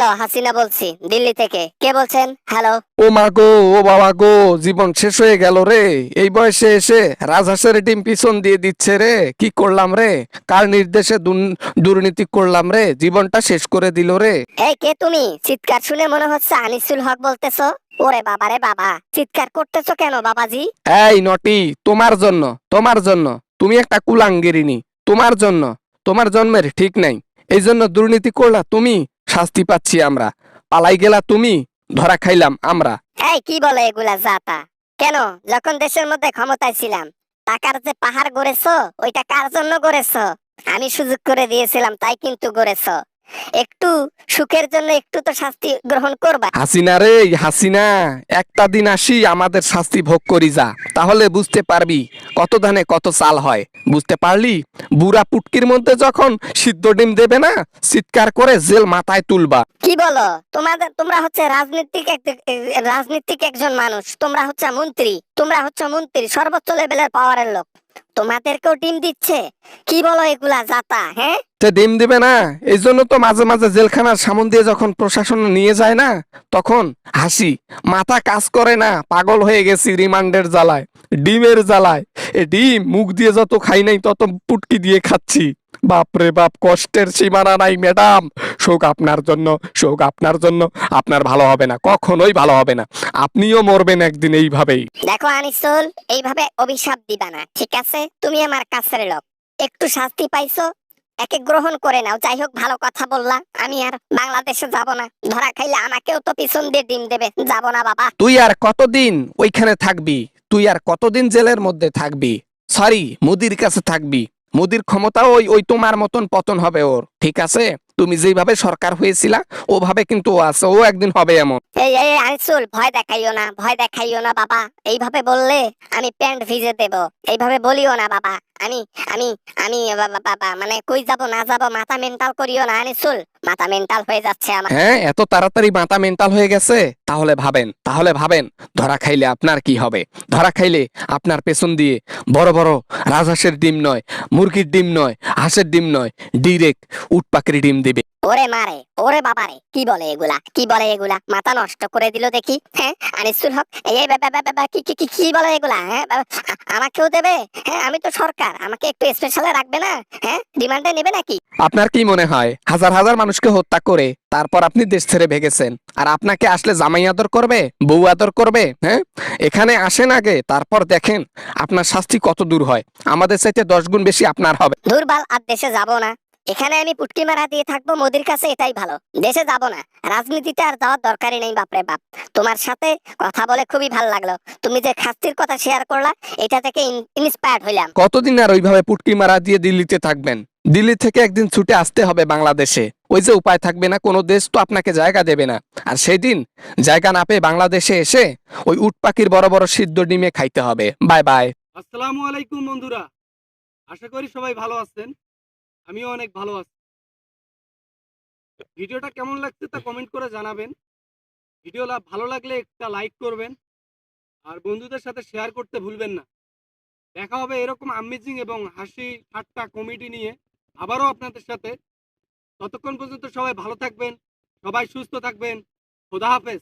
Hello, Hasina বলছি দিল্লি থেকে। কে বলছেন? হ্যালো। ও মা গো, ও বাবা গো, জীবন শেষ হয়ে গেল রে। এই বয়সে এসে রাজহাঁসের ডিম পিছন দিয়ে দিচ্ছে রে। কি করলাম রে? কার নির্দেশে দুর্নীতি করলাম রে? জীবনটা শেষ করে দিল রে। এই কে তুমি? চিৎকার শুনে মনে হচ্ছে আনিসুল হক বলতেছো। ওরে বাবা রে বাবা, চিৎকার করতেছো কেন বাবাজি? এই নটি, তোমার জন্য, তোমার জন্য। তুমি একটা কুলাঙ্গিরিনী। তোমার জন্য। তোমার জন্মের ঠিক নাই। এই জন্য দুর্নীতি করলা তুমি, শাস্তি পাচ্ছি আমরা। পালাই গেলা তুমি, ধরা খাইলাম আমরা। এই কি বলে এগুলা জাতা? কেন যখন দেশের মধ্যে ক্ষমতায় ছিলাম টাকার যে পাহাড় গড়েছো, ওইটা কার জন্য গড়েছো? আমি সুযোগ করে দিয়েছিলাম তাই কিন্তু গড়েছো। একটু সুখের জন্য একটু তো শাস্তি গ্রহণ করবা। হাসিনা রে, হাসিনা, একটা দিন আসি আমাদের শাস্তি ভোগ করি যা, তাহলে বুঝতে পারবি কত ধানে কত চাল হয়। বুঝতে পারলি? বুড়া পুটকির মধ্যে যখন সিদ্ধ ডিম দেবে না, চিৎকার করে জেল মাথায় তুলবা। কি বলো? তোমরা হচ্ছে রাজনীতিক একজন মানুষ। তোমরা হচ্ছে মন্ত্রী, সর্বোচ্চ লেভেলের পাওয়ারের লোক। তোমাদেরকেও টিম দিচ্ছে? কি বলো এগুলা জাতা? হ্যাঁ, তে ডিম দিবে না? এই জন্য তো মাঝে মাঝে জেলখানার সামন দিয়ে যখন প্রশাসন নিয়ে যায় না, তখন হাসি, মাথা কাজ করে না, পাগল হয়ে গেছি রিমান্ডের জ্বালায়, ডিমের জ্বালায়। এ ডিম মুখ দিয়ে যত খাই নাই তত পুটকি দিয়ে খাচ্ছি। বাপরে বাপ, কষ্টের সীমানা নাই ম্যাডাম। শোক আপনার জন্য, শোক আপনার জন্য। আপনার ভালো হবে না, কখনোই ভালো হবে না। আপনিও মরবেন একদিন এইভাবেই। দেখো আনিসুল, এইভাবে অভিশাপ দিবা না, ঠিক আছে? তুমি আমার কাছের লোক, একটু শাস্তি পাইছো, একে গ্রহণ করে নাও। যাই হোক, ভালো কথা বললা। আমি আর বাংলাদেশে যাব না। ধরা খাইলে আমাকেও তো পিছন দিয়ে ডিম দেবে। যাব না বাবা। তুই আর কতদিন ওইখানে থাকবি? তুই আর কতদিন জেলের মধ্যে থাকবি? সরি, মুদির কাছে থাকবি। মুদির ক্ষমতা ওই ওই তোমার মতন পতন হবে ওর, ঠিক আছে? তুমি যেভাবে সরকার হয়েছিলা ওভাবে কিন্তু ও আছে, ও একদিন হবে এমন। এই এই এই, আনিসুল, ভয় দেখাইও না, ভয় দেখাইও না বাবা। এইভাবে বললে আমি প্যান্ট ভিজে দেব। এইভাবে বলিও না বাবা। আমি আমি আমি বাবা মানে কই যাব না যাব, মাথা মেন্টাল করিও না আনিসুল। মাথা মেন্টাল হয়ে যাচ্ছে আমার। হ্যাঁ, এত তাড়াতাড়ি মাথা মেন্টাল হয়ে গেছে? তাহলে ভাবেন, তাহলে ভাবেন ধরা খাইলে আপনার কি হবে। ধরা খাইলে আপনার পেছন দিয়ে বড় বড় রাজহাঁসের ডিম নয়, মুরগির ডিম নয়, হাঁসের ডিম নয়, ডিরেক্ট উট পাখির ডিম দিবে। ওরে মারে, ওরে বাবারে, কি বলে এগুলা? কি বলে এগুলা? মাথা নষ্ট করে দিল দেখি। হ্যাঁ আনিসুল হক, এই এই কি কি কি কি বলে এগুলা? হ্যাঁ আমাকেও দেবে? হ্যাঁ, আমি তো সরকার, আমাকে একটু স্পেশালে রাখবে না? হ্যাঁ, রিমান্ডে নেবে নাকি? আপনার কি মনে হয় হাজার হাজার মানুষকে হত্যা করে তারপর আপনি দেশ ছেড়ে ভেগেছেন, আর আপনাকে আসলে জামাই আদর করবে, বউ আদর করবে? হ্যাঁ, এখানে আসেন আগে, তারপর দেখেন আপনার শাস্তি কত দূর হয়। আমাদের চাইতে 10 গুণ বেশি আপনার হবে। দুর্বল, আর দেশে যাব না। এখানে আমি পুটকি মারা দিয়ে থাকবো মোদির কাছে, এটাই ভালো। দেশে যাব না। রাজনীতিতে আর যাওয়ার দরকারই নেই। বাপরে বাপ, তোমার সাথে কথা বলে খুবই ভালো লাগলো। তুমি যে খাস্তির কথা শেয়ার করলা, এটা থেকে ইন্সপায়ার্ড হইলাম। কতদিন আর ওইভাবে পুটকি মারা দিয়ে দিল্লিতে থাকবেন? দিল্লি থেকে একদিন ছুটে আসতে হবে বাংলাদেশে। ওই যে উপায় থাকবে না, কোনো দেশ তো আপনাকে জায়গা দেবে না। আর সেদিন জায়গা না পেয়ে বাংলাদেশে এসে ওই উট পাখির বড় বড় সিদ্ধ ডিমে খাইতে হবে। Bye bye. আসসালামু আলাইকুম বন্ধুরা, আশা করি সবাই ভালো আছেন। আমিও অনেক ভালো আছি। ভিডিওটা কেমন লাগছে তা কমেন্ট করে জানাবেন। ভিডিও ভালো লাগলে একটা লাইক করবেন, আর বন্ধুদের সাথে শেয়ার করতে ভুলবেন না। দেখা হবে এরকম আমেজিং এবং হাসি ঠাট্টা কমেডি নিয়ে আবারও আপনাদের সাথে। ততক্ষণ পর্যন্ত সবাই ভালো থাকবেন, সবাই সুস্থ থাকবেন। খোদা হাফেজ।